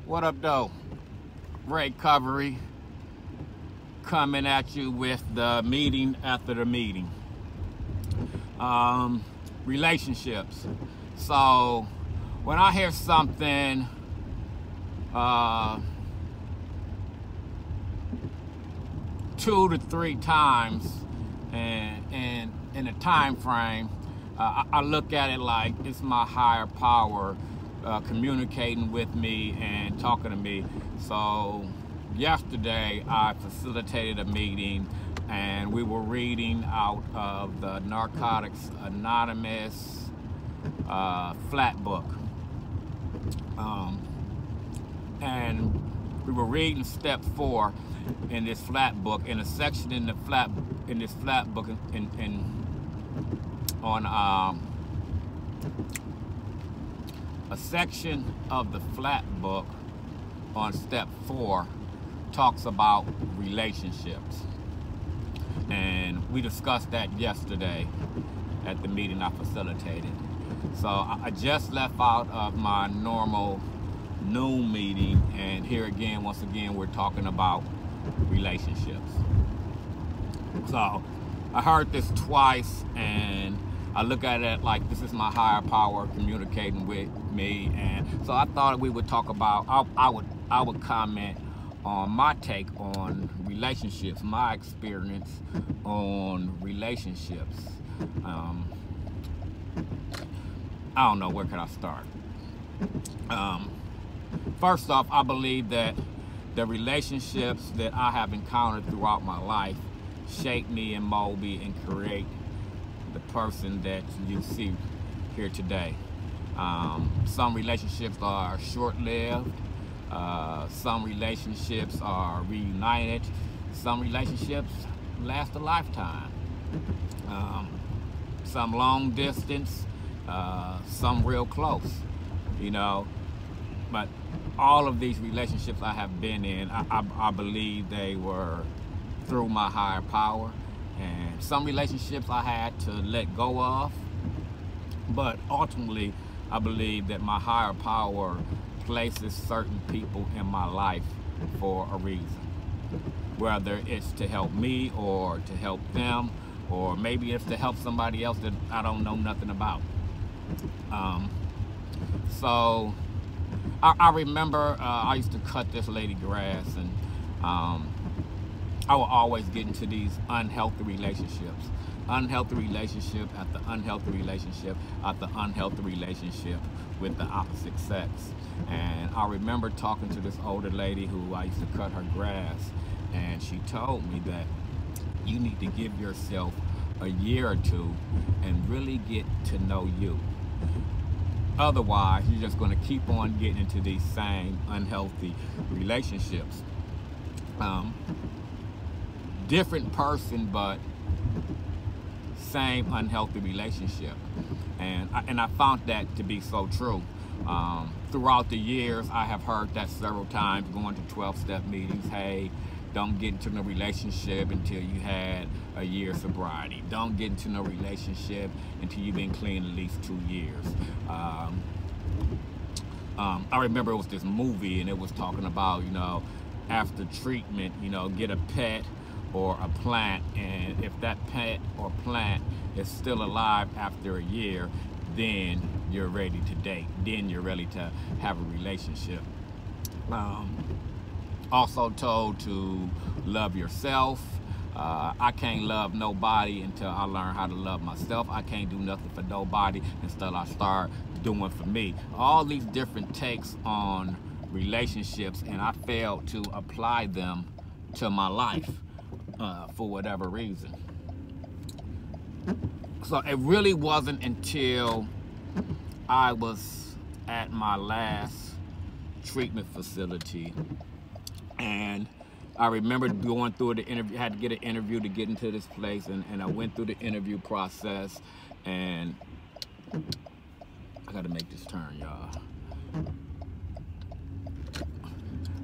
What up, though? Ray Covery coming at you with the meeting after the meeting. Relationships. So when I hear something two to three times and in a time frame, I look at it like it's my higher power communicating with me and talking to me. So yesterday I facilitated a meeting and we were reading out of the Narcotics Anonymous flat book. And we were reading step 4 in this flat book, in a section in this flat book on a section of the flat book on step 4 talks about relationships, and we discussed that yesterday at the meeting I facilitated. So I just left out of my normal noon meeting, and here again, once again, we're talking about relationships. So I heard this twice, and I look at it like this is my higher power communicating with me, and so I thought we would talk about, I would comment on my take on relationships, my experience on relationships. I don't know, where can I start? First off, I believe that the relationships that I have encountered throughout my life shape me and mold me and create the person that you see here today. Some relationships are short-lived. Some relationships are reunited. Some relationships last a lifetime. Some long distance, some real close, you know. But all of these relationships I have been in, I believe they were through my higher power. And some relationships I had to let go of. But ultimately, I believe that my higher power places certain people in my life for a reason. Whether it's to help me or to help them, or maybe it's to help somebody else that I don't know nothing about. So I remember I used to cut this lady grass, and I would always get into these unhealthy relationships. Unhealthy relationship after unhealthy relationship after unhealthy relationship with the opposite sex. And I remember talking to this older lady who I used to cut her grass, and she told me that you need to give yourself a year or two and really get to know you. Otherwise, you're just going to keep on getting into these same unhealthy relationships. Different person, but same unhealthy relationship. And I found that to be so true. Throughout the years, I have heard that several times going to 12-step meetings. Hey, don't get into no relationship until you had a year sobriety. Don't get into no relationship until you've been clean at least 2 years. I remember it was this movie, and it was talking about, you know, after treatment, you know, get a pet or a plant, and if that pet or plant is still alive after a year, then you're ready to date. Then you're ready to have a relationship. Also told to love yourself. I can't love nobody until I learn how to love myself. I can't do nothing for nobody until I start doing for me. All these different takes on relationships, and I failed to apply them to my life for whatever reason. So it really wasn't until I was at my last treatment facility, and I remember going through the interview, had to get an interview to get into this place, and I went through the interview process, and I gotta make this turn, y'all.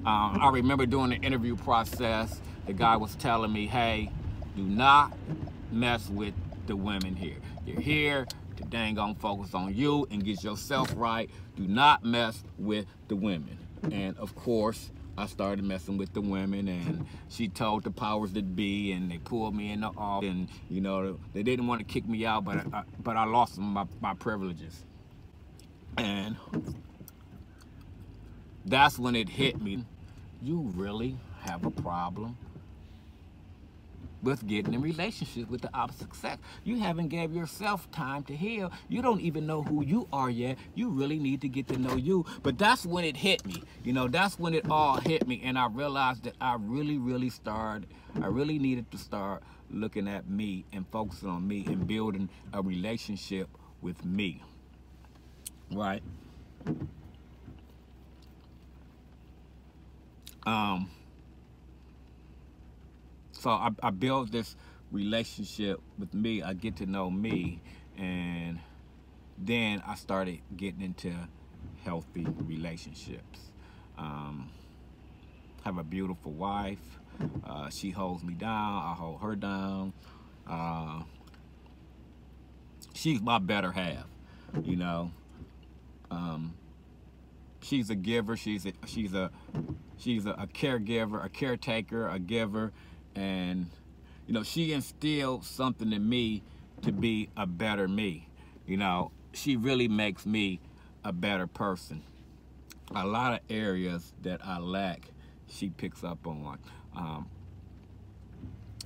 I remember doing the interview process, the guy was telling me, hey, do not mess with the women here. You're here to dang on focus on you and get yourself right. Do not mess with the women. And of course, I started messing with the women, and she told the powers that be, and they pulled me in the office, and you know they didn't want to kick me out, but I lost my privileges, and that's when it hit me. You really have a problem with getting in relationships with the opposite sex. You haven't gave yourself time to heal. You don't even know who you are yet. You really need to get to know you. But that's when it hit me. You know, that's when it all hit me, and I realized that I really needed to start looking at me and focusing on me and building a relationship with me. Right? So I build this relationship with me. I get to know me, and then I started getting into healthy relationships. Have a beautiful wife. She holds me down. I hold her down. She's my better half. You know, she's a giver. She's a caregiver, a caretaker, a giver. And, you know, she instilled something in me to be a better me. You know, she really makes me a better person. A lot of areas that I lack, she picks up on.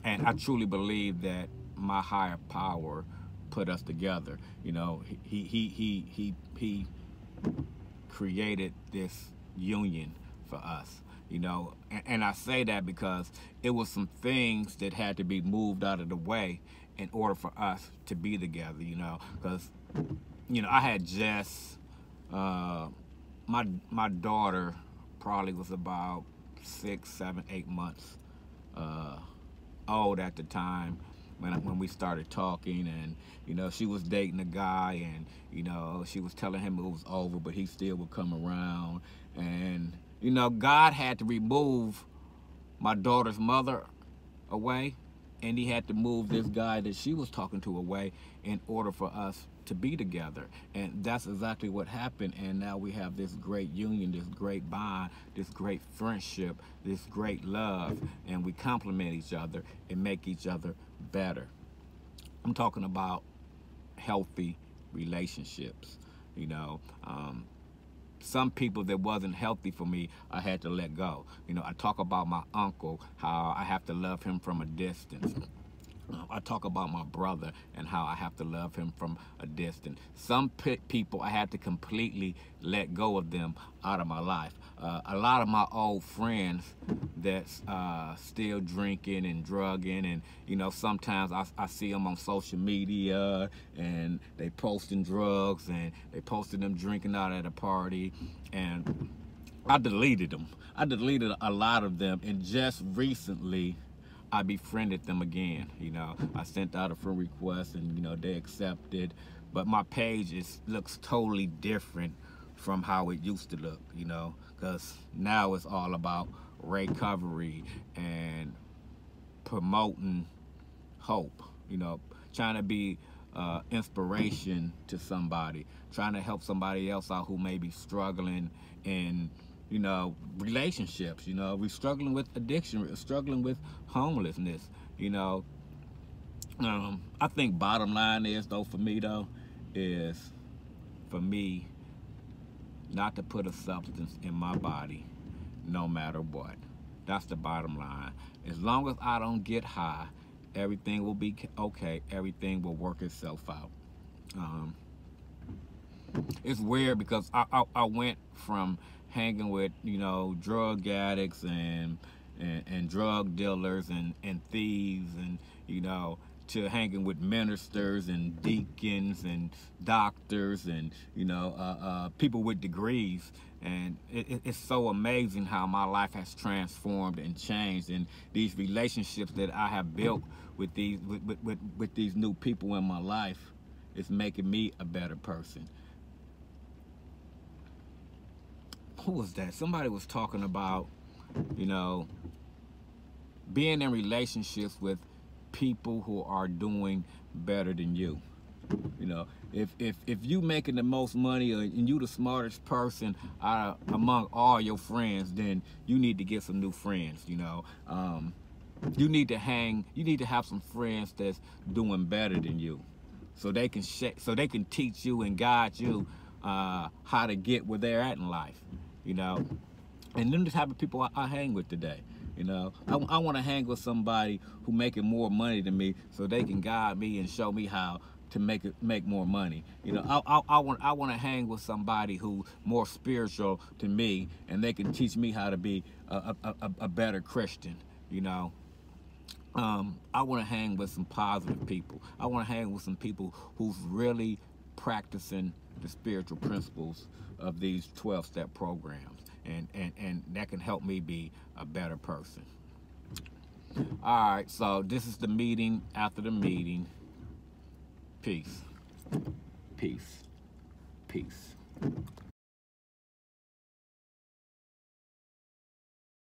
And I truly believe that my higher power put us together. You know, he created this union for us. You know, and I say that because it was some things that had to be moved out of the way in order for us to be together, you know, because, you know, I had Jess, my daughter probably was about 6, 7, 8 months old at the time when we started talking, and, you know, she was dating a guy, and, you know, she was telling him it was over, but he still would come around. And you know, God had to remove my daughter's mother away, and he had to move this guy that she was talking to away in order for us to be together. And that's exactly what happened. And now we have this great union, this great bond, this great friendship, this great love, and we complement each other and make each other better. I'm talking about healthy relationships, you know. Some people that wasn't healthy for me, I had to let go. You know, I talk about my uncle, how I have to love him from a distance. I talk about my brother and how I have to love him from a distance. Some people, I had to completely let go of them out of my life. A lot of my old friends that's still drinking and drugging, and, you know, sometimes I see them on social media and they posting drugs and they posting them drinking out at a party, and I deleted them. I deleted a lot of them, and just recently I befriended them again. You know, I sent out a friend request, and, you know, they accepted, but my page looks totally different from how it used to look, you know, because now it's all about recovery and promoting hope, you know, trying to be inspiration to somebody, trying to help somebody else out who may be struggling in, you know, relationships. You know, we're struggling with addiction, we're struggling with homelessness, you know. I think bottom line is, though, for me, though, is for me not to put a substance in my body no matter what. That's the bottom line. As long as I don't get high, everything will be okay. Everything will work itself out. It's weird because I went from hanging with, you know, drug addicts and drug dealers and thieves, and, you know, to hanging with ministers and deacons and doctors and, you know, people with degrees. And it's so amazing how my life has transformed and changed, and these relationships that I have built with these with these new people in my life is making me a better person. Who was that? Somebody was talking about, you know, being in relationships with people who are doing better than you. You know, If you making the most money and you the smartest person among all your friends, then you need to get some new friends. You know, you need to have some friends that's doing better than you, so they can teach you and guide you how to get where they're at in life. You know, and them the type of people I hang with today. You know, I want to hang with somebody who making more money than me, so they can guide me and show me how to make more money. You know, I want to hang with somebody who's more spiritual to me, and they can teach me how to be a better Christian. You know, I want to hang with some positive people. I want to hang with some people who's really practicing the spiritual principles of these 12-step programs, and that can help me be a better person. All right, so this is the meeting after the meeting. Peace. Peace. Peace.